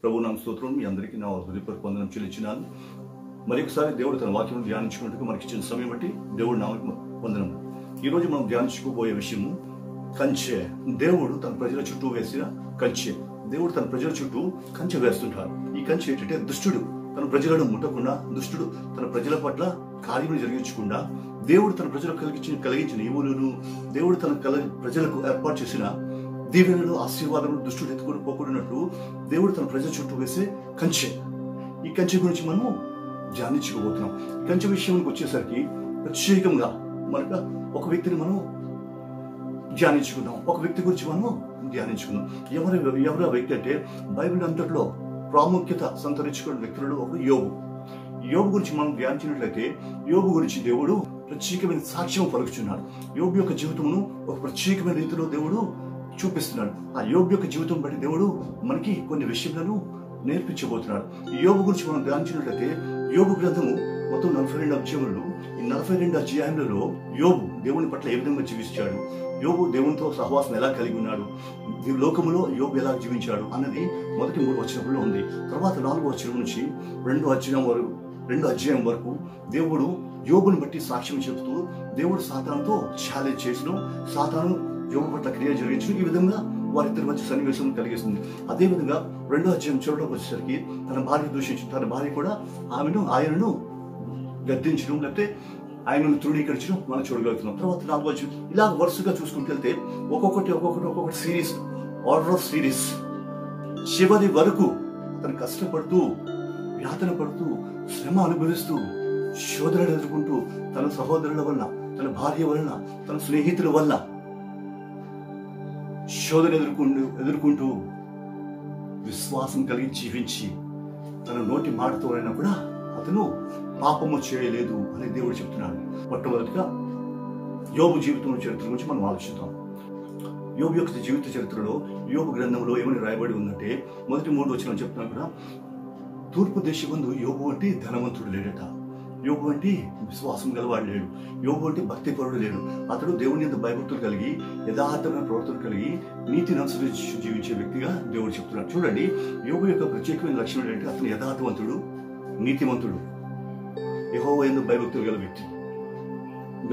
ప్రభు నామ స్తోత్రం. మీ అందరికీ నా హృదయపూర్వక వందనం చెల్లించినాను. మరొకసారి దేవుడు తన వాక్యం ధ్యానించుకున్నట్టుగా మనకి ఇచ్చిన సమయం బట్టి దేవుడు నామకు వందనం. ఈరోజు మనం ధ్యానించుకోబోయే విషయము కంచె. దేవుడు తన ప్రజల చుట్టూ వేసిన కంచె. దేవుడు తన ప్రజల చుట్టూ కంచె వేస్తుంటారు. ఈ కంచె ఏంటంటే దుష్టుడు తన ప్రజలను ముట్టకుండా, దుష్టుడు తన ప్రజల పట్ల కార్యములు జరిగించకుండా, దేవుడు తన ప్రజలకు కలిగించిన ఈవులను, దేవుడు తన ప్రజలకు ఏర్పాటు చేసిన దీవెనలు, ఆశీర్వాదములు దుష్టుడు ఎత్తుకొని పోకూడనట్లు దేవుడు తన ప్రజల చుట్టూ వేసే కంచె. ఈ కంచె గురించి మనము ధ్యానించుకోబోతున్నాం. ఈ కంచె విషయానికి వచ్చేసరికి ప్రత్యేకంగా మనకు ఒక వ్యక్తిని మనం ధ్యానించుకుందాం. ఒక వ్యక్తి గురించి మనము ధ్యానించుకుందాం. ఎవరు ఆ వ్యక్తి అంటే బైబిల్ అంతట్లో ప్రాముఖ్యత సంతరించుకున్న వ్యక్తులలో ఒక యోబు. యోబు గురించి మనం ధ్యానించినట్లయితే యోబు గురించి దేవుడు ప్రత్యేకమైన సాక్ష్యం పలుకుచున్నాడు. యోబు యొక్క జీవితమును ఒక ప్రత్యేకమైన రీతిలో దేవుడు చూపిస్తున్నాడు. ఆ యోబు యొక్క జీవితం బట్టి దేవుడు మనకి కొన్ని విషయాలను నేర్పించబోతున్నాడు. ఈ యోబు గురించి మనం ధ్యానించినట్లయితే యోబు గ్రంథము మొత్తం 42 అధ్యాయములు. ఈ 42 అధ్యాయములలో యోబు దేవుని పట్ల ఏ విధంగా జీవించాడు, యోబు దేవునితో సహవాసం ఎలా కలిగి ఉన్నాడు, ఈ లోకములో యోబు ఎలా జీవించాడు అన్నది మొదటి 3 వచనములో ఉంది. తర్వాత 4వ వచనం నుంచి 2వ అధ్యాయం వరకు దేవుడు యోబుని బట్టి సాక్ష్యం చెబుతూ దేవుడు సాతానుతో ఛాలెంజ్ చేసిన, సాతాను యోబు పట్ల క్రియ జరిగించు, ఈ విధంగా వారిద్దరి మధ్య సన్నివేశం కలిగిస్తుంది. అదేవిధంగా 2వ అధ్యాయం చివరిలోకి వచ్చేసరికి తన భార్య దూషించి, తన భార్య కూడా ఆయనను గద్దించడం, లేకపోతే ఆయనను తృణీకరించడం మనం చూడగలుగుతున్నాం. తర్వాత 4వ అధ్యాయం ఇలా వరుసగా చూసుకుంటూ వెళ్తే ఒక్కొక్కటి సిరీస్, ఆర్డర్ ఆఫ్ సిరీస్. చివరి వరకు అతను కష్టపడుతూ, యాతన పడుతూ, శ్రమ అనుభవిస్తూ, శోధనలు ఎదుర్కొంటూ, తన సహోదరుల వల్ల, తన భార్య వలన, తన స్నేహితుల వల్ల శోధన ఎదుర్కొంటూ విశ్వాసం కలిగి జీవించి తన నోటి మాటతో అయినా కూడా అతను పాపము చేయలేదు అని దేవుడు చెప్తున్నాడు. మొట్టమొదటిగా యోబు జీవితం చరిత్ర గురించి మనం ఆలోచిద్దాం. యోబు యొక్క జీవిత చరిత్రలో యోబు గ్రంథంలో ఏమని రాయబడి ఉందంటే, మొదటి 3 వచనం చెప్తున్నా కూడా, తూర్పు దేశమందు యోబు అంటే ధనవంతుడు లేడట, యోబు అంటే విశ్వాసం గలవాడు లేడు, యోబు అంటే భక్తిపరుడు లేడు. అతడు దేవుని యందు భయభక్తులు కలిగి, యథార్థమైన ప్రవర్తన కలిగి, నీతిని అనుసరించి జీవించే వ్యక్తిగా దేవుడు చెప్తున్నాడు. చూడండి, యోబు యొక్క ప్రత్యేకమైన లక్షణం ఏంటంటే అతను యథార్థవంతుడు, నీతిమంతుడు, యెహోవా యందు భయభక్తులు గల వ్యక్తి.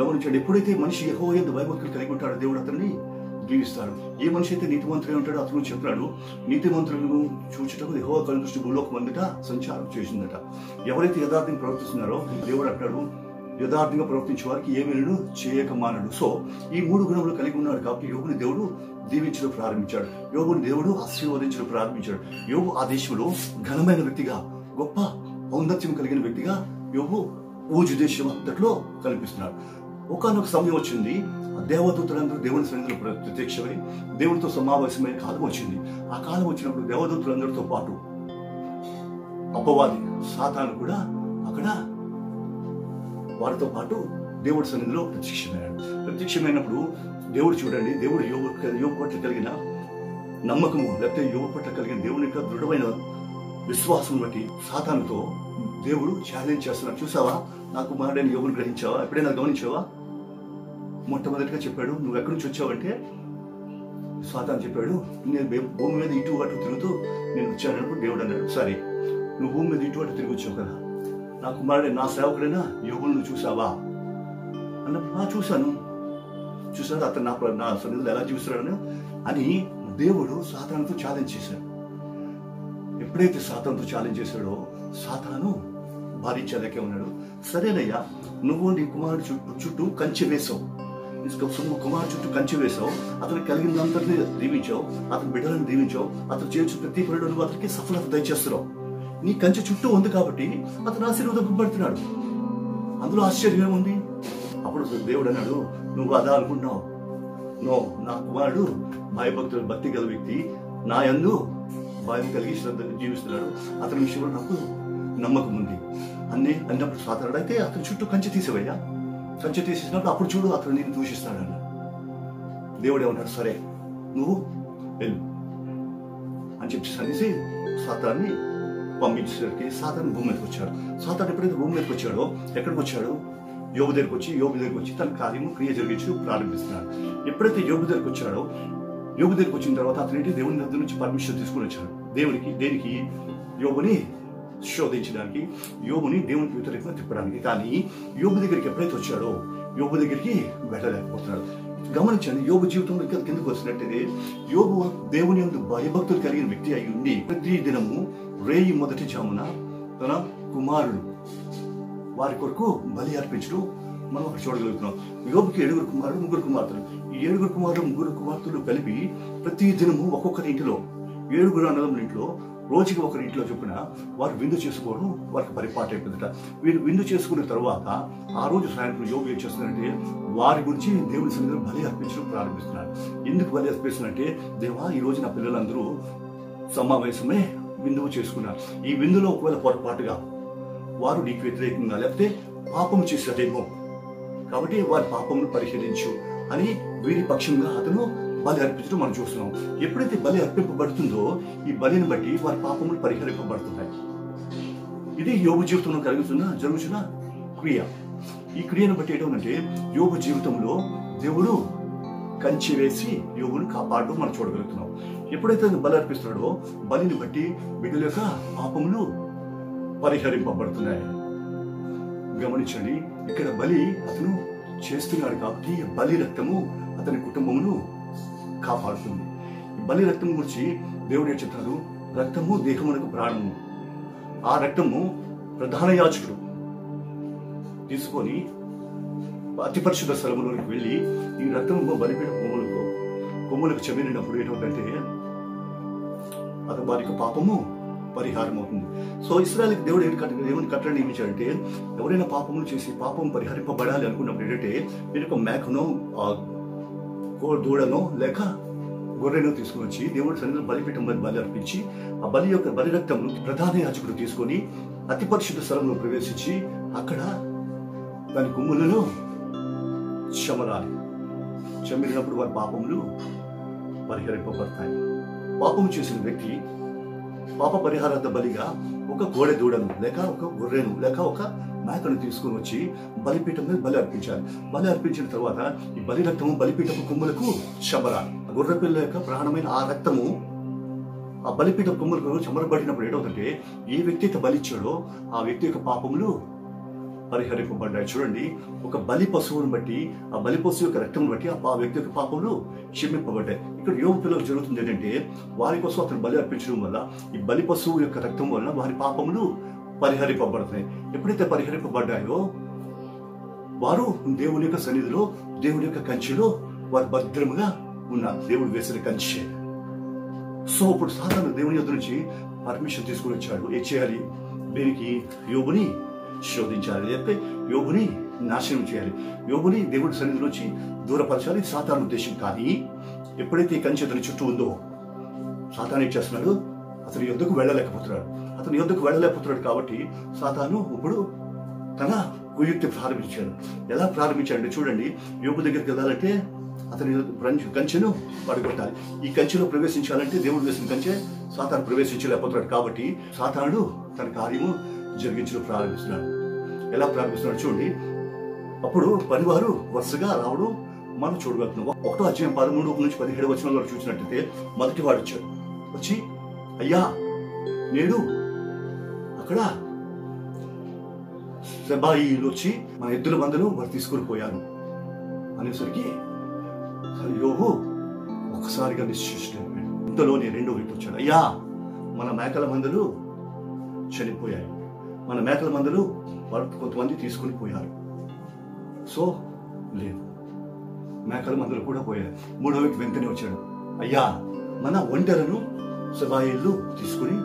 గమనించండి, ఎప్పుడైతే మనిషి యెహోవా యందు భయభక్తులు కలిగి ఉంటాడో దేవుడు అతన్ని దీవిస్తాడు. ఏ మనిషి అయితే నీతిమంతుడే ఉంటాడో అతను చెప్తున్నాడు, నీతిమంతులను చూచుటకు యెహోవా కళ్ళు దృష్టి భూలోకం అంతటా సంచారం చేసిందట. ఎవరైతే యథార్థంగా ప్రవర్తిస్తున్నారో దేవుడు అంటాడు, యథార్థంగా ప్రవర్తించే వారికి ఏమీను చేయక మానడు. సో ఈ 3 గుణములు కలిగి ఉన్నాడు కాబట్టి యోబుని దేవుడు దీవించడం ప్రారంభించాడు, యోబుని దేవుడు ఆశీర్వదించడం ప్రారంభించాడు. యోబు ఆ దేశంలో ఘనమైన వ్యక్తిగా, గొప్ప ఔన్నత్యం కలిగిన వ్యక్తిగా యోబు ఊజు దేశం అంతట్లో కనిపిస్తున్నాడు. ఒకనొక సమయం వచ్చింది, దేవదూతలందరూ దేవుని సన్నిధిలో ప్రత్యక్షమై దేవునితో సమావేశమైన కాలం వచ్చింది. ఆ కాలం వచ్చినప్పుడు దేవదూతలందరితో పాటు అపవాది సాతాను కూడా అక్కడ వారితో పాటు దేవుడి సన్నిధిలో ప్రత్యక్షమైనప్పుడు దేవుడు చూడండి, దేవుడు యోబు పట్ల కలిగిన నమ్మకము, లేకపోతే యోబు పట్ల కలిగిన దేవుని యొక్క దృఢమైన విశ్వాసం బట్టి సాతానుతో దేవుడు ఛాలెంజ్ చేస్తున్నాడు. చూసావా, నా కుమారుడైన యోబుని గ్రహించావా, ఎప్పుడైనా గమనించావా? మొట్టమొదటిగా చెప్పాడు, నువ్వు ఎక్కడి నుంచి వచ్చావంటే సాతాను చెప్పాడు, నేను భూమి మీద ఇటు అటు తిరుగుతూ నేను వచ్చానప్పుడు దేవుడు అన్నాడు, సరే నువ్వు భూమి మీద ఇటు అటు తిరిగి వచ్చావు కదా, నా కుమారుడే, నా సేవకుడైనా యోబుని నువ్వు చూసావా అన్నప్పుడు, చూశాను. అతను నా సన్నిధిలో ఎలా జీవిస్తున్నాడని అని దేవుడు సాతానుతో ఛాలెంజ్ చేశాడు. ఎప్పుడైతే సాతానుతో ఛాలెంజ్ చేశాడో సాతాను భారించలేకే ఉన్నాడు. సరేనయ్యా, నువ్వు నీ కుమారుడు చుట్టూ కంచె వేసావు, కుమారుడు చుట్టూ కంచె వేసావు, అతనికి కలిగినంతని దీవించావు, అతని బిడ్డలను దీవించావు, అతను చేర్చు ప్రతి పనులు నువ్వు అతనికి సఫలత దయచేస్తున్నావు. నీ కంచె చుట్టూ ఉంది కాబట్టి అతను ఆశీర్వదింపబడుతున్నాడు. అందులో ఆశ్చర్యం ఏముంది? అప్పుడు దేవుడు అన్నాడు, నువ్వు అదా అనుకుంటున్నావు, నో, నా కుమారుడు భక్తి గల వ్యక్తి, నా యందు భయం కలిగి శ్రద్ధ జీవిస్తున్నాడు, అతని విషయంలో నాకు నమ్మకం ఉంది అన్నప్పుడు సాతానుడు, అయితే అతని చుట్టూ కంచె తీసేవయ్యా, కంచె తీసేసినప్పుడు అప్పుడు చూడు అతను నేను దూషిస్తాడన్న. దేవుడు ఏమన్నాడు, సరే నువ్వు వెళ్ళు అని చెప్పి అనేసి సాతాన్ని పంపించేసరికి సాతాను భూమి మీదకి వచ్చాడు. సాతాను ఎప్పుడైతే భూమి మీదకి వచ్చాడో ఎక్కడికి వచ్చాడు? యోబు దగ్గరికి వచ్చి తన కార్యము క్రియ జరిగించు ప్రారంభిస్తున్నాడు. ఎప్పుడైతే యోబు దగ్గరికి వచ్చాడో, యోబు దగ్గరికి వచ్చిన తర్వాత అతని దేవుని దగ్గర నుంచి పర్మిషన్ తీసుకుని వచ్చాడు. దేనికి యోబుని శోధించడానికి, యోబుని దేవునికి వ్యతిరేకంగా తిప్పడానికి. కానీ యోబు దగ్గరికి ఎప్పుడైతే వచ్చాడో యోబు దగ్గరికి వెళ్ళలేకపోతున్నాడు. గమనించండి, యోబు జీవితంలో ఇంకా కిందకు వచ్చినట్టయితే యోబు దేవుని యందు భయభక్తులు కలిగిన వ్యక్తి అయి ఉండి ప్రతి దినము రేయి మొదటి జామున తన కుమారుడు వారి కొరకు బలి అర్పించడం మనం అక్కడ చూడగలుగుతున్నాం. యోబుకి 7 కుమారుడు 3 కుమార్తెలు. ఈ 7 కుమారుడు 3 కుమార్తెలు కలిపి ప్రతి దినము ఒక్కొక్కరి ఇంటిలో 7 అన్నదమ్ముల ఇంట్లో రోజుకి ఒకరి ఇంట్లో చొప్పున వారు విందు చేసుకోవడం వారికి పరిపాటు అయిపోయిందట. వీరు విందు చేసుకున్న తర్వాత ఆ రోజు సాయంత్రం యోబు ఏం చేస్తున్నారంటే వారి గురించి దేవుని సన్నిధిలో బలి అర్పించడం ప్రారంభిస్తున్నారు. ఎందుకు బలి అర్పిస్తున్నారంటే, దేవా ఈ రోజు నా పిల్లలందరూ సమావేశమే విందువు చేసుకున్నారు. ఈ విందులో ఒకవేళ పొరపాటుగా వారు నీకు వ్యతిరేకంగా లేకపోతే పాపం చేశారేమో, కాబట్టి వారి పాపమును పరిహరించు అని వీరి పక్షంగా అతను బలి అర్పించడం మనం చూస్తున్నాం. ఎప్పుడైతే బలి అర్పింపబడుతుందో ఈ బలిని బట్టి వారి పాపములు పరిహరింపబడుతున్నాయి. ఇది యోబు జీవితంలో జరుగుతున్న క్రియ. ఈ క్రియను బట్టి ఏంటంటే యోబు జీవితంలో దేవుడు కంచి వేసి యోబును కాపాడడం మనం చూడగలుగుతున్నాం. ఎప్పుడైతే బలి అర్పిస్తున్నాడో బలిని బట్టి బిడ్డల యొక్క పాపములు పరిహరింపబడుతున్నాయి. గమనించండి, ఇక్కడ బలి అతను చేస్తున్నాడు కాబట్టి బలి రక్తము అతని కుటుంబమును కాపాడుతుంది. ఈ బలి రక్తం గురించి దేవుడు ఏం చెప్తాడు, రక్తము దేహమునకు ప్రాణము. ఆ రక్తము ప్రధాన యాజకుడు తీసుకొని అతి పరిశుద్ధ స్థలములోకి వెళ్ళి ఈ రక్తము బలిపీఠ కొమ్ములకు చెమిరినప్పుడు ఏంటంటే అది వారికి పాపము పరిహారం అవుతుంది. సో ఇశ్రాయేలుకి దేవుడు ఏమని కట్టడి నియమించాడంటే, ఎవరైనా పాపములు చేసి పాపం పరిహరింపబడాలి అనుకున్నప్పుడు ఏంటంటే మీరు ఒక మేకనో దూడనో లేక గొర్రెను తీసుకుని వచ్చి దేవుడి సన్నిధిలో బలిపీఠం బలి అర్పించి ఆ బలి రక్తమును ప్రధాన యాజకుడు తీసుకొని అతి పరిశుద్ధ స్థలంలో ప్రవేశించి అక్కడ దాని కొమ్ములను చెమరాలి. చెమిరినప్పుడు వారి పాపములు పరిహరింపబడతాయి. పాపము చేసిన వ్యక్తి పాప పరిహారార్థ బలిగా ఒక కోడె దూడను లేక ఒక గొర్రెను లేక ఒక మేకను తీసుకుని వచ్చి బలిపీఠం మీద బలి అర్పించాలి. బలి అర్పించిన తర్వాత ఈ బలి రక్తము బలిపీఠపు కొమ్ములకు చెమరాలి. గొర్రె పిల్ల యొక్క ప్రాణమైన ఆ రక్తము ఆ బలిపీఠ కొమ్ములకు చెమరబడినప్పుడు ఏంటవుతుంటే ఏ వ్యక్తి అయితే బలిచ్చాడో ఆ వ్యక్తి యొక్క పాపములు పరిహరింపబడ్డాయి. చూడండి, ఒక బలి పశువును బట్టి ఆ బలి పశువు యొక్క రక్తం బట్టి ఆ వ్యక్తి యొక్క పాపములు క్షమింపబడ్డాయి. ఇక్కడ యోబు పిల్లలకు జరుగుతుంది ఏంటంటే వారి కోసం అతను బలి అర్పించడం వల్ల ఈ బలి పశువు యొక్క రక్తం వలన వారి పాపములు పరిహరింపబడుతున్నాయి. ఎప్పుడైతే పరిహరింపబడ్డాయో వారు దేవుని యొక్క సన్నిధిలో దేవుని యొక్క కంచెలో వారు భద్రముగా ఉన్నారు. దేవుడు వేసిన కంచె. సో ఇప్పుడు సాధారణ దేవుని యొద్ద నుంచి పర్మిషన్ తీసుకుని వచ్చాడు. ఏం చేయాలి? దీనికి యోబుని శోధించాలి, లేకపోతే యోబుని నాశనం చేయాలి, యోబుని దేవుడి సన్నిధిలోంచి దూరపరచాలి. సాతాను ఉద్దేశం. కానీ ఎప్పుడైతే ఈ కంచె అతని చుట్టూ ఉందో సాతాను ఏం చేస్తున్నాడు? అతని యొద్దకు వెళ్ళలేకపోతున్నాడు కాబట్టి సాతాను ఇప్పుడు తన కుయుక్తి ప్రారంభించాడు. ఎలా ప్రారంభించాడంటే చూడండి, యోబు దగ్గరికి వెళ్ళాలంటే అతని కంచెను పడగొట్టాలి. ఈ కంచెలో ప్రవేశించాలంటే దేవుడు వేసిన కంచె సాతాను ప్రవేశించలేకపోతున్నాడు కాబట్టి సాతానుడు తన కార్యము జరిగించడం ప్రారంభిస్తున్నాడు. ఎలా ప్రారంభిస్తున్నాడు చూడండి. అప్పుడు పనివారు వరుసగా రావడం మనం చూడగలుగుతున్నాం. 1వ అధ్యాయం 13 నుంచి 17 వచనాల్లో చూసినట్టయితే మొదటి వాడు వచ్చాడు. వచ్చి, అయ్యా నేడు అక్కడ సెబాయిలు వచ్చి మన ఎద్దుల మందను వారు తీసుకుని పోయాను అనేసరికి యోబు ఒక్కసారిగా నిశ్చేష్టుడైపోయాడు. ఇంతలోనే రెండో వ్యక్తి వచ్చాడు. అయ్యా మన మేకల మందలు చనిపోయాయి, మన మేకల మందలు వారు కొంతమంది తీసుకుని పోయారు. సో లేదు, మేకల మందలు కూడా పోయాయి. మూడో వ్యక్తి వెంటనే వచ్చాడు. అయ్యా మన ఒంటెలను సెబాయిలు తీసుకుని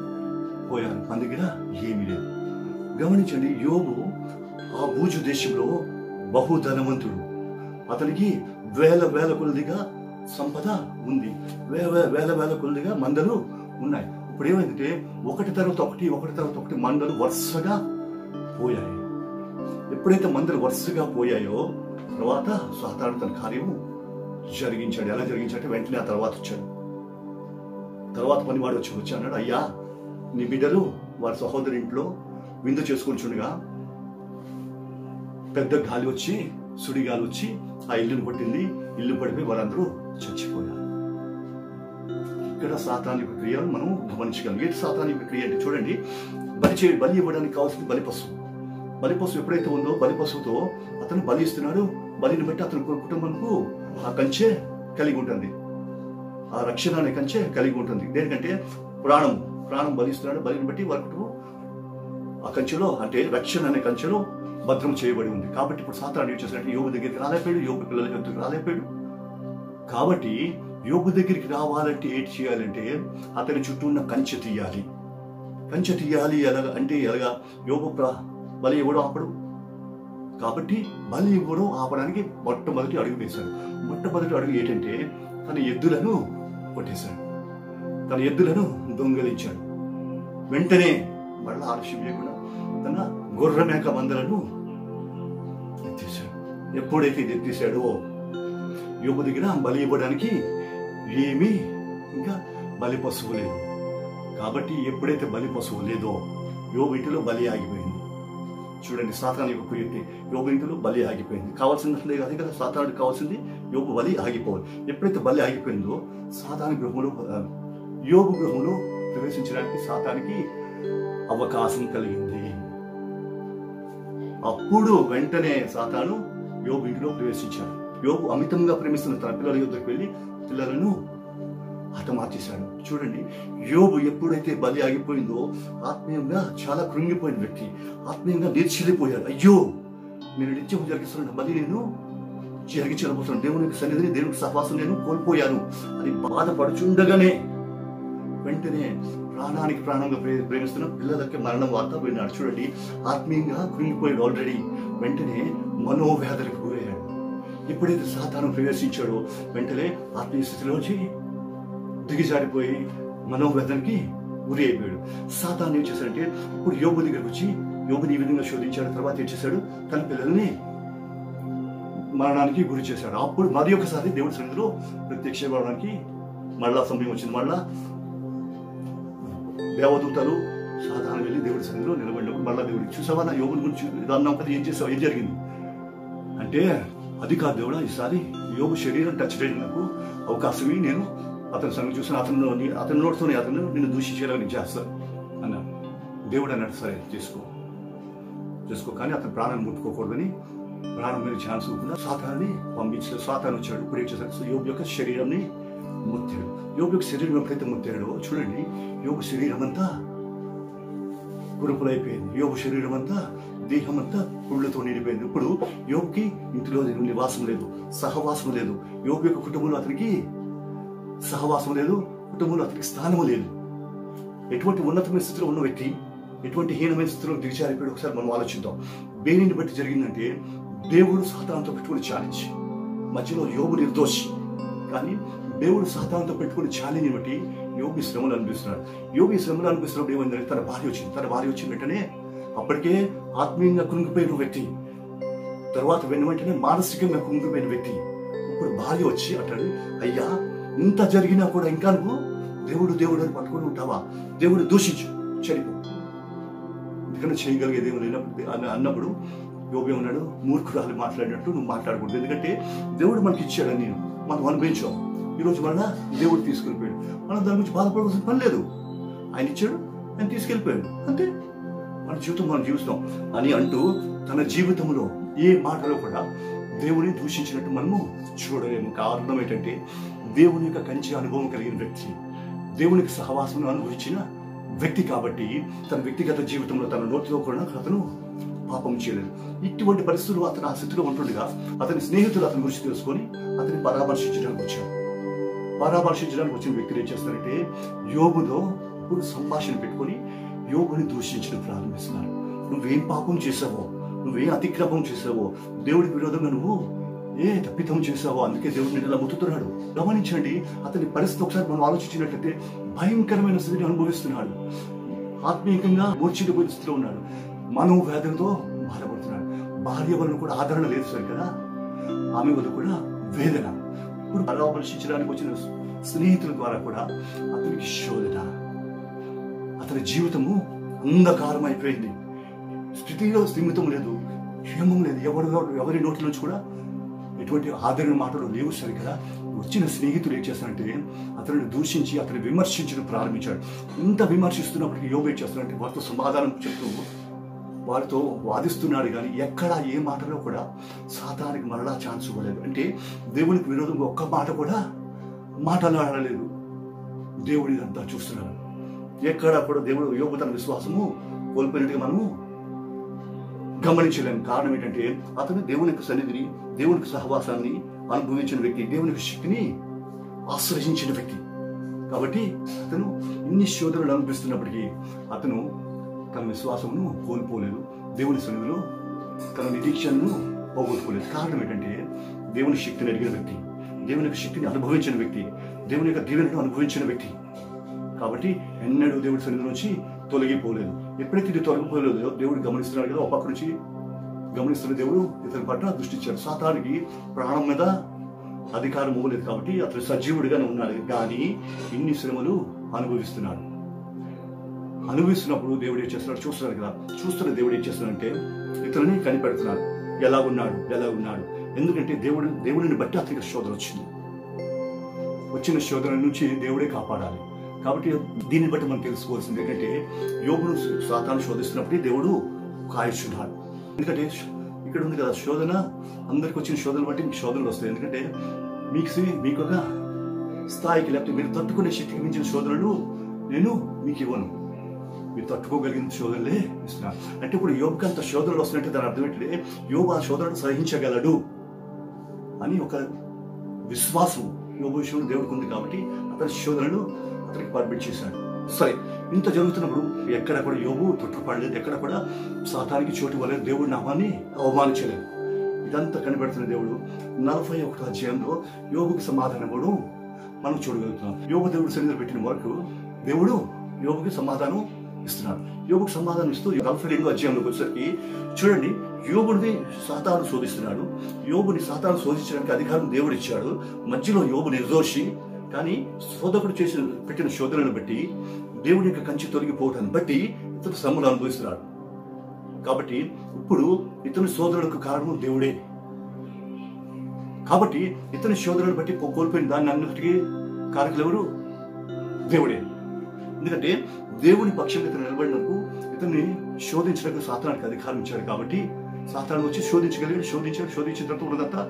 పోయారు, మన దగ్గర ఏమీ లేదు. గమనించండి, యోబు ఆ బూజు దేశంలో బహుధనవంతుడు. అతనికి వేల కొలదిగా సంపద ఉంది, వేల కొలదిగా మందలు ఉన్నాయి. ఇప్పుడు ఏమైందంటే ఒకటి తర్వాత ఒకటి మందలు వరుసగా పోయాయి. ఎప్పుడైతే మందలు వరుసగా పోయాయో తర్వాత సాతాను తన కార్యము జరిగించాడు. ఎలా జరిగించాడంటే వెంటనే ఆ తర్వాత వచ్చాడు. తర్వాత పనివాడు వచ్చి అన్నాడు, అయ్యా నీ బిడ్డలు వారి సహోదరి ఇంట్లో విందు చేసుకుని చూడగా పెద్ద గాలి వచ్చి సుడిగాలి వచ్చి ఆ ఇల్లును పట్టింది. ఇల్లు పడిపోయి వారందరూ చచ్చిపోయారు. ఇక్కడ సాతాను యొక్క క్రియలను మనం గమనించగలం. ఏంటి సాతాను యొక్క క్రియ అంటే చూడండి, బలి ఇవ్వడానికి కావాల్సింది బలిపశువు ఎప్పుడైతే ఉందో బలిపశువుతో అతను బలి ఇస్తున్నాడు. బలిని బట్టి అతని కుటుంబంకు ఆ కంచె కలిగి ఉంటుంది, ఆ రక్షణ అనే కంచె కలిగి ఉంటుంది. దేనికంటే ప్రాణం బలిస్తున్నాడు. బలిని బట్టి వారి కుటుంబం ఆ కంచెలో, అంటే రక్షణ అనే కంచెలో భద్రం చేయబడి ఉంది. కాబట్టి ఇప్పుడు సాతాను ఏం చేసినట్టు యోబు దగ్గరికి రాలేకపోయాడు, యోబు పిల్లల దగ్గరికి రాలేకపోయాడు. కాబట్టి యోబు దగ్గరికి రావాలంటే ఏంటి చేయాలంటే అతని చుట్టూ ఉన్న కంచె తీయాలి. ఎలాగా యోబు బలి ఇవ్వడం ఆపడు. కాబట్టి బలి ఇవ్వడం ఆపడానికి మొట్టమొదటి అడుగు వేశాడు. మొట్టమొదటి అడుగు ఏంటంటే తన ఎద్దులను కొట్టేశాడు, తన ఎద్దులను దొంగలించాడు. వెంటనే మళ్ళా ఆలస్యం చేయకుండా తన గొర్రె మేక మందలను ఎత్తేశాడు. ఎప్పుడైతే ఇది ఎత్తేసాడో యోబు దగ్గర బలి ఇవ్వడానికి ఏమీ ఇంకా బలి పశువు లేదు. కాబట్టి ఎప్పుడైతే బలి పశువు లేదో యోబు ఇంటిలో బలి ఆగిపోయింది. చూడండి, సాతాను యొక్క కుయుక్తి. యోబు ఇంటిలో బలి ఆగిపోయింది. కావాల్సింది అదే కదా, సాతానుడికి కావాల్సింది యోబు బలి ఆగిపోవాలి. ఎప్పుడైతే బలి ఆగిపోయిందో సాతాను గృహంలో, యోబు గృహంలో ప్రవేశించడానికి సాతానికి అవకాశం కలిగింది. అప్పుడు వెంటనే సాతాను యోబు ఇంటిలో ప్రవేశించాడు. యోబు అమితంగా ప్రేమిస్తున్న తన పిల్లల యొద్దకు వెళ్ళి పిల్లలను హతమార్చేశాడు. చూడండి, యోబు ఎప్పుడైతే బలి ఆగిపోయిందో ఆత్మీయంగా చాలా కృంగిపోయిన వ్యక్తి, ఆత్మీయంగా నిర్చిల్లిపోయాడు. అయ్యో, నేను నిత్యం జరిగిస్తున్న బలి నేను జరిగించబోతున్నాను, దేవునికి సన్నిధిని, దేవునికి సహవాసం నేను కోల్పోయాను అని బాధపడుచుండగానే వెంటనే ప్రాణానికి ప్రాణంగా ప్రేమిస్తున్న పిల్లలకి మరణం వార్త విన్నాడు. చూడండి, ఆత్మీయంగా కృంగిపోయాడు ఆల్రెడీ. వెంటనే మనోవ్యాధులకు గురయ్యాడు. ఎప్పుడైతే సాతాను ప్రవేశించాడో వెంటనే ఆత్మీయ స్థితిలోంచి దిగిజారిపోయి మనోవేదనకి గురి అయిపోయాడు. సాతాను ఏం చేశాడంటే ఇప్పుడు యోబు దగ్గరకు వచ్చి యోబుని ఈ విధంగా శోధించాడు. తర్వాత ఏం చేశాడు, తన పిల్లల్ని మరణానికి గురి చేశాడు. అప్పుడు మరి ఒకసారి దేవుడి సన్నిధిలో ప్రత్యక్షపడడానికి మళ్ళా సమయం వచ్చింది. మళ్ళా దేవదూతలు సాతాను వెళ్ళి దేవుడి సన్నిధిలో నిలబడినప్పుడు మళ్ళా దేవుడికి, చూసావా నా యోబుని గురించి అన్నాం కదా, ఏం చేసావు, ఏం జరిగింది అంటే, అది కాదు దేవుడా, ఈసారి యోబు శరీరం టచ్ చేయడానికి అవకాశం నేను అతని సంగతి చూసిన అతని నోటితోనే అతను నిన్ను దూషించేలా నేను చేస్తాను అన్నాడు. దేవుడు అన్నాడు, సరే చేసుకో, కానీ అతను ప్రాణం ముట్టుకోకూడదని ప్రాణం మీద ఛాన్స్ ఇవ్వకుండా సాతాన్ని పంపించాడు. సాతాను వచ్చాడు. ఇప్పుడు ఏం చేశాడు, యోబు యొక్క శరీరాన్ని ముట్టాడు. యోబు యొక్క శరీరం ఎప్పుడైతే ముట్టాడో చూడండి, యోబు శరీరం అంతా కురుపులైపోయింది. యోబు శరీరం అంతా, దేహం అంతా పుళ్ళతో నిండిపోయింది. ఇప్పుడు యోబుకి ఇంటిలో నివాసం లేదు, సహవాసం లేదు. యోబు యొక్క కుటుంబంలో అతనికి సహవాసం లేదు, కుటుంబంలో అతనికి స్థానం లేదు. ఎటువంటి ఉన్నతమైన స్థితిలో ఉన్న వ్యక్తి ఎటువంటి హీనమైన స్థితిలో దిగజారిపోయాడు ఒకసారి మనం ఆలోచిద్దాం. దేనిని బట్టి జరిగిందంటే దేవుడు సాతానుతో పెట్టుకుని ఛాలెంజ్, మధ్యలో యోబు నిర్దోషి, కానీ దేవుడు సాతానుతో పెట్టుకుని ఛాలెంజ్ బట్టి యోబు శ్రమలు అనిపిస్తున్నాడు. యోబు శ్రమలు అనిపిస్తున్నప్పుడు ఏమైందంటే తన భార్య వచ్చిన వెంటనే అప్పటికే ఆత్మీయంగా కృంగిపోయిన వ్యక్తి, తర్వాత వెంటనే మానసికంగా కృంగిపోయిన వ్యక్తి. ఇప్పుడు భార్య వచ్చి అంటాడు, అయ్యా ఇంత జరిగినా కూడా ఇంకా నువ్వు దేవుడు అని పట్టుకుని ఉంటావా, దేవుడు దూషించు, చనిపో, ఎందుకంటే చేయగలిగేది ఏమి లేనప్పుడు అన్నప్పుడు యోబు ఏమన్నాడు, మూర్ఖురాలు మాట్లాడినట్టు నువ్వు మాట్లాడకూడదు, ఎందుకంటే దేవుడు మనకి ఇచ్చాడని నేను మనం అనుభవించాం. ఈరోజు మళ్ళా దేవుడు తీసుకెళ్ళిపోయాడు, మనం దాని గురించి బాధపడవలసిన పని లేదు. ఆయన ఇచ్చాడు, ఆయన తీసుకెళ్ళిపోయాడు, అంతే. మన జీవితం మనం జీవిస్తాం అని అంటూ తన జీవితంలో ఏ మాటలో కూడా దేవుని దూషించినట్టు మనము చూడలేము. కారణం ఏంటంటే దేవుని యొక్క కంచె అనుభవం కలిగిన వ్యక్తి, దేవునికి సహవాసం అనుభవించిన వ్యక్తి. కాబట్టి తన వ్యక్తిగత జీవితంలో తన నోటిలో కూడా అతను పాపం చేయలేదు. ఇటువంటి పరిస్థితులు అతను ఆ స్థితిలో ఉంటుండగా అతని స్నేహితులు అతని గురించి తెలుసుకొని అతన్ని పరామర్శించడానికి వచ్చారు. పరామర్శించడానికి వచ్చిన వ్యక్తులు ఏం చేస్తారంటే యోబుతో ఇప్పుడు సంభాషణ పెట్టుకొని యోబుని దూషించడం ప్రారంభిస్తున్నారు. నువ్వేం పాపం చేసావో, నువ్వేం అతిక్రమం చేసావో, దేవుడికి విరోధంగా నువ్వు ఏ తప్పితం చేసావో, అందుకే దేవుడిని ఇలా ముట్టుతున్నాడు. గమనించండి, అతని పరిస్థితి ఒకసారి మనం ఆలోచించినట్లయితే భయంకరమైన స్థితిని అనుభవిస్తున్నాడు. ఆత్మీయంగా మూర్ఛిడిపోయిన స్థితిలో ఉన్నాడు, మనోవేదనతో బాధపడుతున్నాడు. భార్య వల్ల కూడా ఆదరణ లేదు సరి కదా, ఆమె వల్ల కూడా వేదన. ఇప్పుడు పరామర్శించడానికి వచ్చిన స్నేహితుల ద్వారా కూడా అతనికి శోధన, అతని జీవితము అంధకారం అయిపోయింది. స్థితిలో స్థిమితం లేదు, క్షేమం లేదు. ఎవరి నోటి నుంచి కూడా ఎటువంటి ఆదరణ మాటలు లేవు సరికదా. వచ్చిన స్నేహితుడు ఏం చేస్తారంటే అతన్ని దూషించి అతన్ని విమర్శించడం ప్రారంభించాడు. ఇంత విమర్శిస్తున్నప్పటికీ యోబు ఏం చేస్తాడంటే వారితో సమాధానం చెప్తూ వారితో వాదిస్తున్నాడు. కానీ ఎక్కడా ఏ మాటలో కూడా సాతానికి మరలా ఛాన్స్ ఇవ్వలేదు. అంటే దేవునికి విరోధంగా ఒక్క మాట కూడా మాట్లాడలేదు. దేవుడు ఇదంతా చూస్తున్నాడు. ఎక్కడా కూడా దేవుడు యోబు తన విశ్వాసము కోల్పోయినట్టుగా మనము గమనించలేము. కారణం ఏంటంటే అతను దేవుని యొక్క సన్నిధిని, దేవునికి సహవాసాన్ని అనుభవించిన వ్యక్తి, దేవుని యొక్క శక్తిని ఆశ్రయించిన వ్యక్తి. కాబట్టి అతను ఇన్ని శోధనలు అనిపిస్తున్నప్పటికీ అతను తన విశ్వాసమును కోల్పోలేదు. దేవుని సన్నిధిలో తన నిరీక్షణను పోగొట్టుకోలేదు. కారణం ఏంటంటే దేవుని శక్తిని అడిగిన వ్యక్తి, దేవుని యొక్క శక్తిని అనుభవించిన వ్యక్తి, దేవుని యొక్క దీవెనను అనుభవించిన వ్యక్తి. కాబట్టి ఎన్నడూ దేవుడి సన్నిధి నుంచి తొలగిపోలేదు. ఎప్పుడైతే ఇది తొలగిపోలేదో దేవుడు గమనిస్తున్నాడు కదా, ఒక పక్క నుంచి గమనిస్తున్న దేవుడు ఇతని పట్ల దృష్టి ఇచ్చాడు. సాతానికి ప్రాణం మీద అధికారం ఇవ్వలేదు కాబట్టి అతను సజీవుడిగానే ఉన్నాడు. కానీ ఇన్ని శ్రమలు అనుభవిస్తున్నప్పుడు దేవుడు ఏం చేస్తున్నాడు చూస్తున్నాడు కదా. చూస్తున్న దేవుడు ఏం చేస్తున్నాడంటే ఇతరుని కనిపెడుతున్నాడు. ఎలా ఉన్నాడు. ఎందుకంటే దేవుడిని బట్టి అతనికి శోధన వచ్చింది. వచ్చిన శోధన నుంచి దేవుడే కాపాడాలి. కాబట్టి దీన్ని బట్టి మనం తెలుసుకోవాల్సింది ఏంటంటే యోబును సాతాను శోధిస్తున్నప్పుడే దేవుడు కాయిస్తున్నాడు. ఎందుకంటే ఇక్కడ ఉంది కదా శోధన, అందరికి వచ్చిన శోధనలు బట్టి మీకు శోధనలు వస్తాయి. ఎందుకంటే మీకు ఒక స్థాయికి లేకపోతే మీరు తట్టుకునే శక్తికి మించిన శోధనలు నేను మీకు ఇవ్వను, మీరు తట్టుకోగలిగిన శోధనలే ఇస్తున్నాను. అంటే ఇప్పుడు యోబుకి అంత శోధనలు వస్తున్నట్టే దాని అర్థం ఏంటంటే యోబు ఆ శోధనను సహించగలడు అని ఒక విశ్వాసం యోబు విషయంలో దేవుడికి ఉంది. కాబట్టి అతని శోధనలు అతనికి పర్మిట్ చేశాడు. సరే, ఇంత జరుగుతున్నప్పుడు ఎక్కడ కూడా యోబు తొట్టుపడలేదు, ఎక్కడ కూడా సాతానికి చోటు ఇవ్వలేదు, దేవుడి నామాన్ని అవమానించలేదు. ఇదంతా కనిపెడుతున్న దేవుడు 41వ అధ్యాయంలో యోబుకి సమాధానం కూడా మనం చూడగలుగుతున్నాం. యోబు దేవుడు సన్నిధిలో పెట్టిన వరకు దేవుడు యోబుకి సమాధానం ఇస్తున్నాడు. యోబుకి సమాధానం ఇస్తూ 42వ అధ్యాయంలోకి వచ్చేసరికి చూడండి, యోబుని సాతాను శోధిస్తున్నాడు. యోబుని సాతాను శోధించడానికి అధికారం దేవుడు ఇచ్చాడు. మధ్యలో యోబు నిర్దోషి. కానీ శోధకుడు పెట్టిన శోధనను బట్టి దేవుడి యొక్క కంచి తొలగిపోవటాన్ని బట్టి ఇతను శ్రమలు అనుభవిస్తున్నాడు. కాబట్టి ఇప్పుడు ఇతని శోధనలకు కారణం దేవుడే. కాబట్టి ఇతని శోధనను బట్టి కోల్పోయిన దాన్ని అన్నిటికీ కారకులు ఎవరు? దేవుడే. ఎందుకంటే దేవుని పక్షంగా ఇతను నిలబడినందుకు ఇతన్ని శోధించడానికి సాతానికి అధికారం ఇచ్చాడు. కాబట్టి సాతాను వచ్చి శోధించిన తర్వాత ఉన్నదంతా